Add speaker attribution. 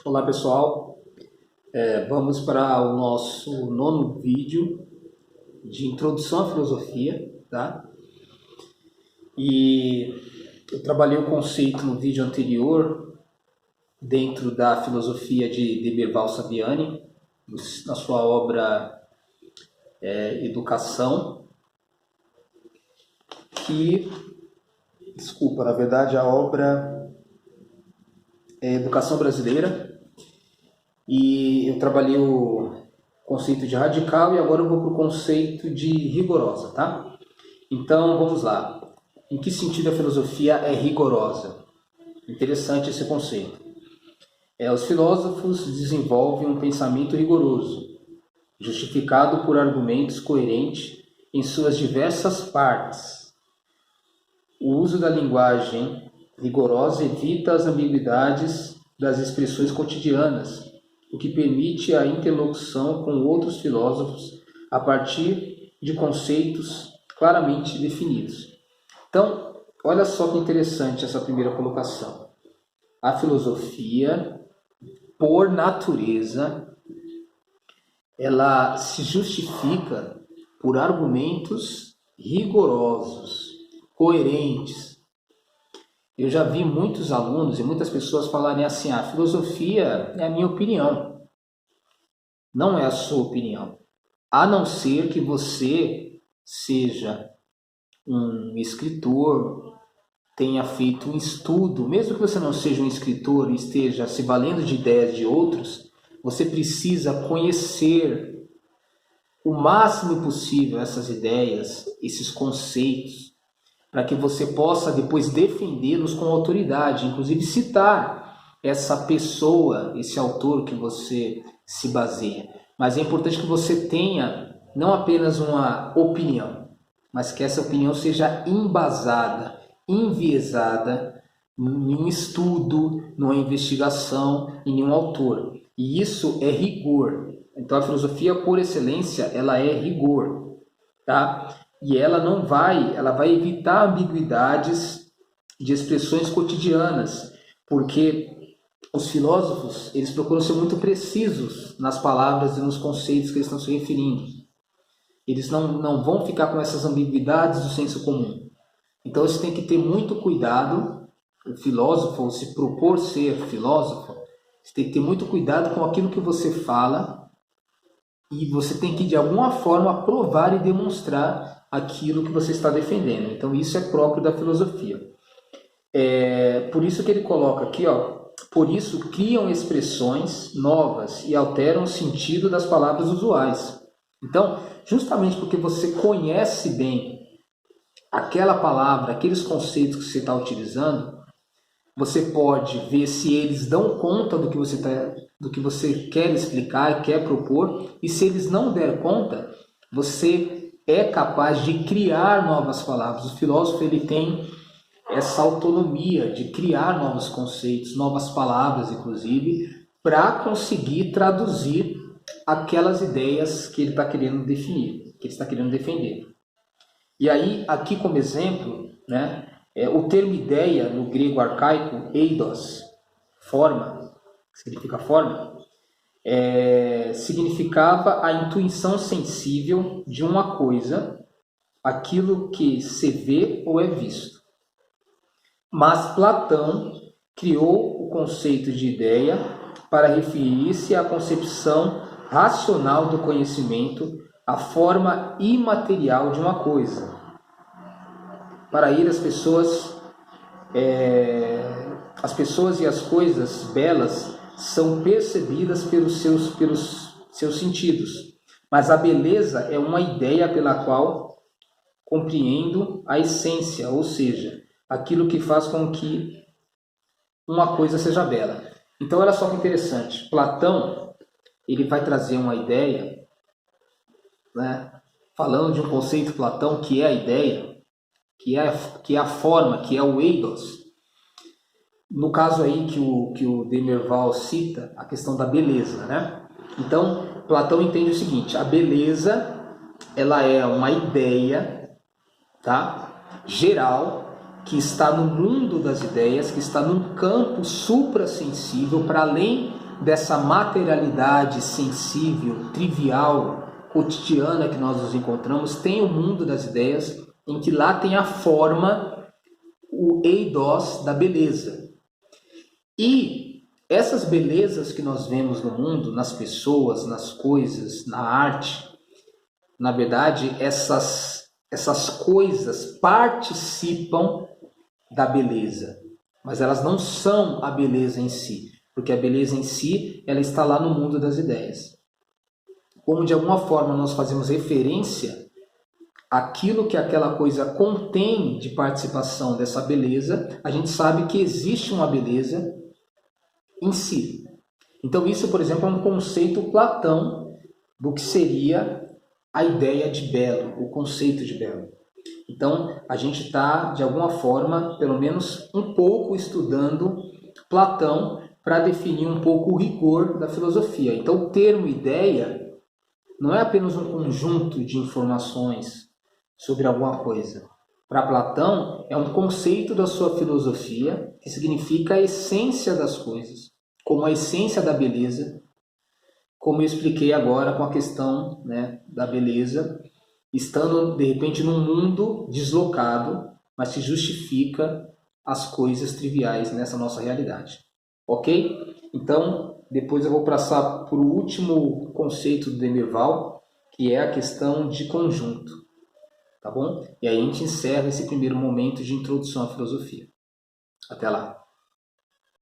Speaker 1: Olá pessoal, vamos para o nosso nono vídeo de introdução à filosofia, tá? E eu trabalhei o conceito no vídeo anterior dentro da filosofia de Demerval Saviani, na sua obra Educação, na verdade a obra é Educação Brasileira, e eu trabalhei o conceito de radical e agora eu vou para o conceito de rigorosa, tá? Então vamos lá. Em que sentido a filosofia é rigorosa? Interessante esse conceito. Os filósofos desenvolvem um pensamento rigoroso, justificado por argumentos coerentes em suas diversas partes. O uso da linguagem rigorosa evita as ambiguidades das expressões cotidianas, o que permite a interlocução com outros filósofos a partir de conceitos claramente definidos. Então, olha só que interessante essa primeira colocação. A filosofia, por natureza, ela se justifica por argumentos rigorosos, coerentes. Eu já vi muitos alunos e muitas pessoas falarem assim: a filosofia é a minha opinião. Não é a sua opinião. A não ser que você seja um escritor, tenha feito um estudo, mesmo que você não seja um escritor e esteja se valendo de ideias de outros, você precisa conhecer o máximo possível essas ideias, esses conceitos, para que você possa depois defendê-los com autoridade, inclusive citar essa pessoa, esse autor que você se baseia. Mas é importante que você tenha não apenas uma opinião, mas que essa opinião seja embasada, enviesada em um estudo, numa investigação, em um autor. E isso é rigor. Então a filosofia, por excelência, ela é rigor, tá? E ela vai evitar ambiguidades de expressões cotidianas, porque os filósofos, eles procuram ser muito precisos nas palavras e nos conceitos que eles estão se referindo. Eles não vão ficar com essas ambiguidades do senso comum. Então você tem que ter muito cuidado, o filósofo, ou se propor ser filósofo, você tem que ter muito cuidado com aquilo que você fala, e você tem que de alguma forma provar e demonstrar aquilo que você está defendendo. Então isso é próprio da filosofia. Por isso que ele coloca aqui, por isso criam expressões novas e alteram o sentido das palavras usuais. Então, justamente porque você conhece bem aquela palavra, aqueles conceitos que você está utilizando, você pode ver se eles dão conta do que você quer explicar e quer propor, e se eles não der conta, você é capaz de criar novas palavras. O filósofo, ele tem essa autonomia de criar novos conceitos, novas palavras, inclusive, para conseguir traduzir aquelas ideias que ele está querendo definir, que ele está querendo defender. E aí, aqui como exemplo, o termo ideia no grego arcaico, eidos, forma, que significa forma, significava a intuição sensível de uma coisa, aquilo que se vê ou é visto. Mas Platão criou o conceito de ideia para referir-se à concepção racional do conhecimento, a forma imaterial de uma coisa. Para ele, as pessoas e as coisas belas são percebidas pelos seus sentidos, mas a beleza é uma ideia pela qual compreendo a essência, ou seja, aquilo que faz com que uma coisa seja bela. Então, olha só que interessante. Platão, ele vai trazer uma ideia, falando de um conceito Platão que é a ideia, que é a forma, que é o eidos. No caso aí que o Demerval cita, a questão da beleza, Então, Platão entende o seguinte: a beleza, ela é uma ideia, geral, que está no mundo das ideias, que está num campo suprassensível, para além dessa materialidade sensível, trivial, cotidiana que nós nos encontramos, tem o mundo das ideias, em que lá tem a forma, o eidos da beleza. E essas belezas que nós vemos no mundo, nas pessoas, nas coisas, na arte, na verdade, essas coisas participam da beleza, mas elas não são a beleza em si, porque a beleza em si, ela está lá no mundo das ideias. Como de alguma forma nós fazemos referência àquilo que aquela coisa contém de participação dessa beleza, a gente sabe que existe uma beleza em si. Então isso, por exemplo, é um conceito Platão do que seria a ideia de belo, o conceito de belo. Então, a gente está, de alguma forma, pelo menos um pouco estudando Platão para definir um pouco o rigor da filosofia. Então, o termo ideia não é apenas um conjunto de informações sobre alguma coisa. Para Platão, é um conceito da sua filosofia que significa a essência das coisas, como a essência da beleza, como eu expliquei agora com a questão, né, da beleza, estando de repente num mundo deslocado, mas que justifica as coisas triviais nessa nossa realidade. Ok? Então, depois eu vou passar para o último conceito do Demerval, que é a questão de conjunto. Tá bom? E aí a gente encerra esse primeiro momento de introdução à filosofia. Até lá!